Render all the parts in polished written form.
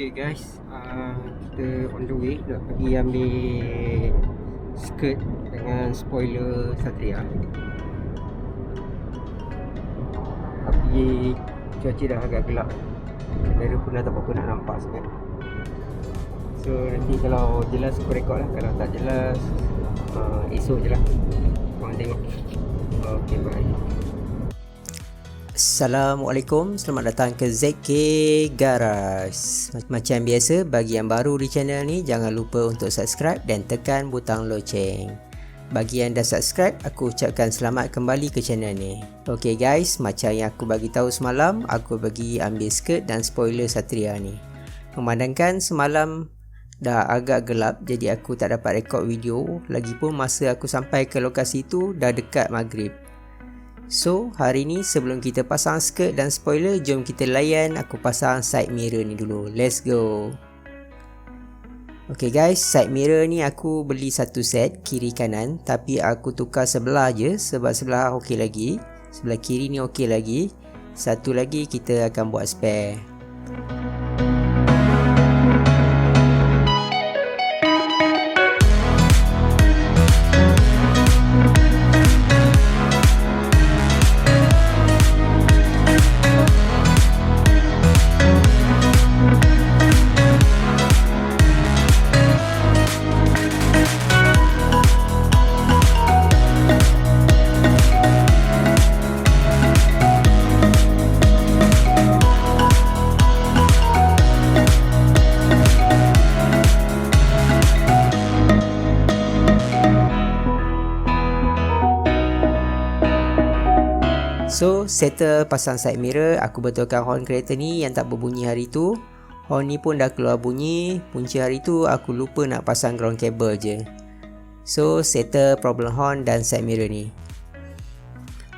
Okay guys, kita on the way nak pergi ambil skirt dengan spoiler Satria. Tapi cuaca dah agak gelap, kamera pun dah tak apa nak nampak sangat. So nanti kalau jelas aku record lah, kalau tak jelas esok je lah korang tengok. Okay, bye. Assalamualaikum, selamat datang ke ZK Garage. Macam biasa, bagi yang baru di channel ni, jangan lupa untuk subscribe dan tekan butang loceng. Bagi yang dah subscribe, aku ucapkan selamat kembali ke channel ni. Okay guys, macam yang aku bagi tahu semalam, aku pergi ambil skirt dan spoiler Satria ni. Memandangkan semalam dah agak gelap, jadi aku tak dapat rekod video. Lagipun masa aku sampai ke lokasi tu dah dekat maghrib. So, hari ni sebelum kita pasang skirt dan spoiler, jom kita layan aku pasang side mirror ni dulu. Let's go. Okay guys, side mirror ni aku beli satu set kiri kanan, tapi aku tukar sebelah je sebab sebelah okey lagi. Sebelah kiri ni okey lagi. Satu lagi kita akan buat spare. So, settle pasang side mirror, aku betulkan horn kereta ni yang tak berbunyi hari tu. Horn ni pun dah keluar bunyi. Punca hari tu aku lupa nak pasang ground cable je. So, settle problem horn dan side mirror ni.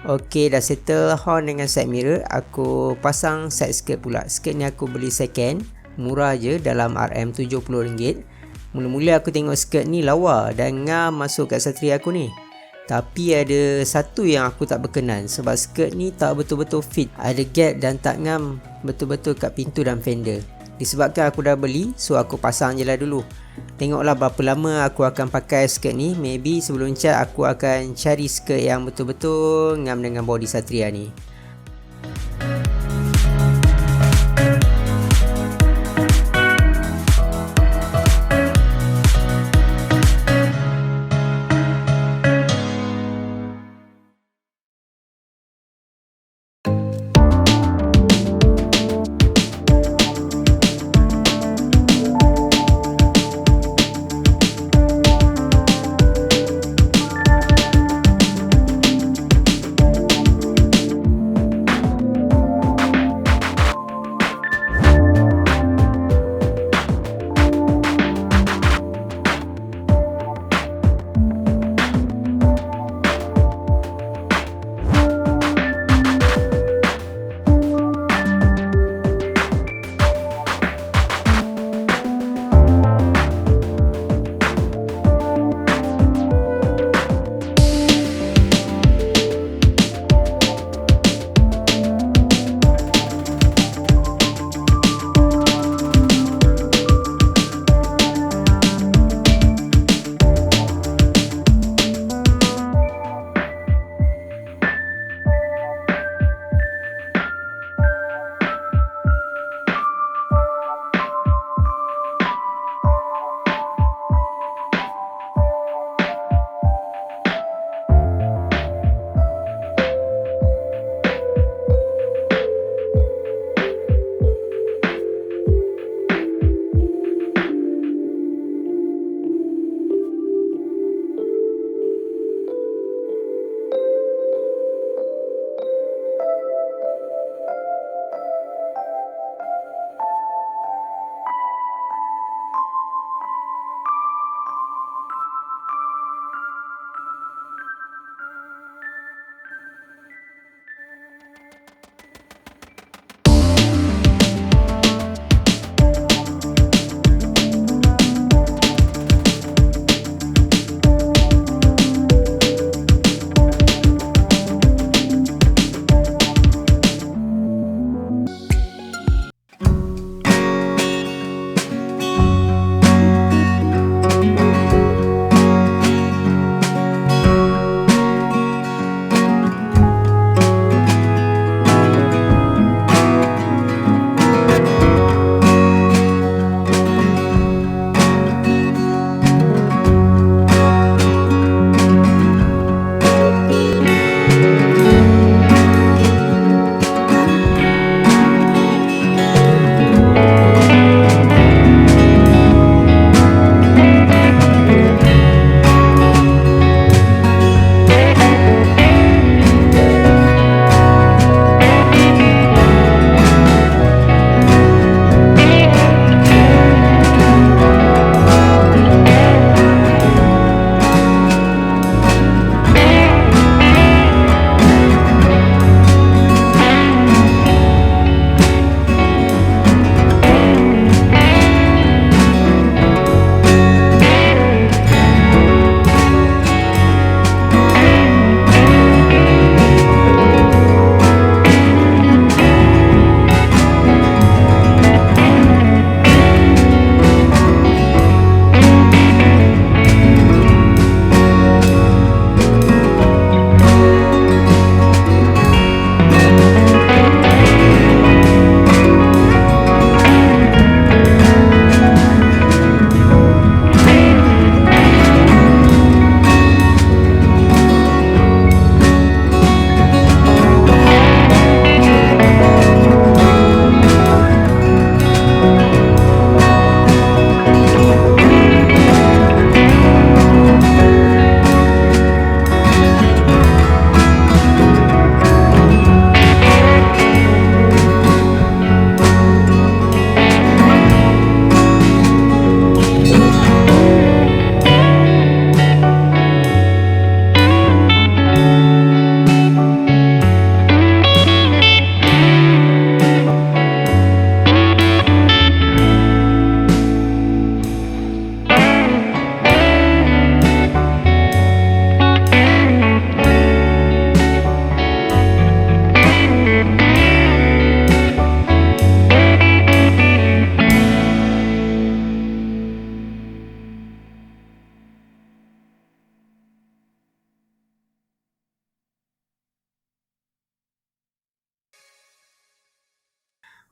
Ok, dah settle horn dengan side mirror, aku pasang side skirt pula. Skirt ni aku beli second, murah je, dalam RM70. Mula-mula aku tengok skirt ni lawa dan ngam masuk kat Satria aku ni. Tapi ada satu yang aku tak berkenan, sebab skirt ni tak betul-betul fit. Ada gap dan tak ngam betul-betul kat pintu dan fender. Disebabkan aku dah beli, so aku pasang je lah dulu. Tengoklah berapa lama aku akan pakai skirt ni. Maybe sebelum cat aku akan cari skirt yang betul-betul ngam dengan body Satria ni.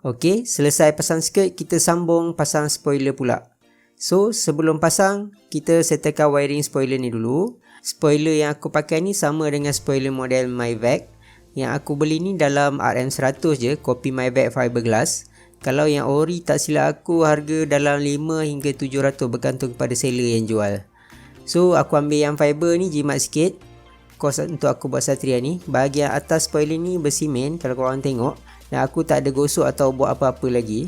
Okey, selesai pasang skirt, kita sambung pasang spoiler pula. So, sebelum pasang, kita settlekan wiring spoiler ni dulu. Spoiler yang aku pakai ni sama dengan spoiler model Myvac. Yang aku beli ni dalam RM100 je, kopi Myvac fiberglass. Kalau yang ori tak silap aku harga dalam 5 hingga 700 bergantung kepada seller yang jual. So, aku ambil yang fiber ni jimat sikit. Kos untuk aku buat Satria ni. Bahagian atas spoiler ni bersimen kalau korang tengok. Dan aku tak ada gosok atau buat apa-apa lagi.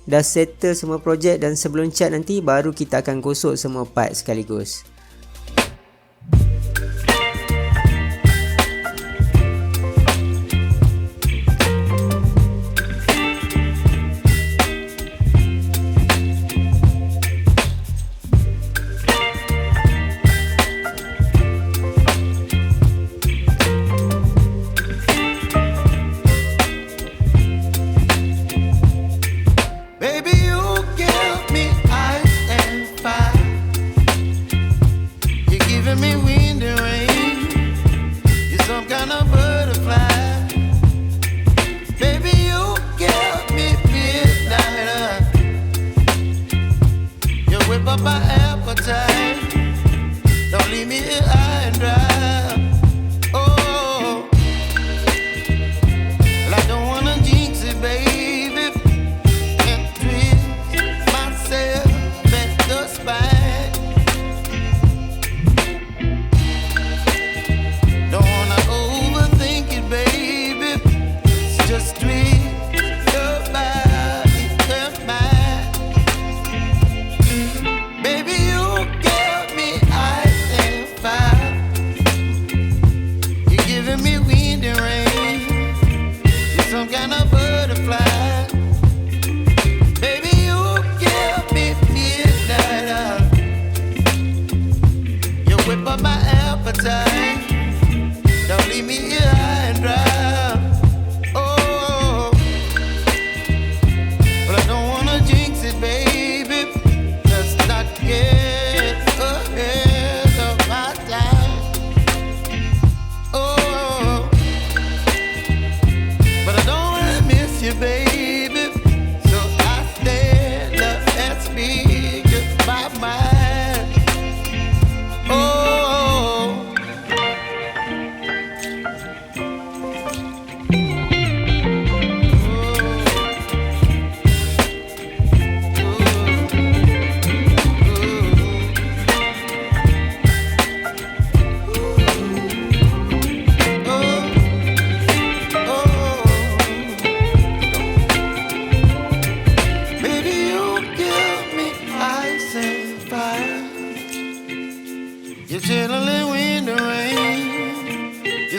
Dah settle semua projek dan sebelum cat nanti baru kita akan gosok semua part sekaligus.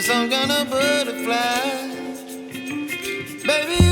Some kind of butterfly, baby.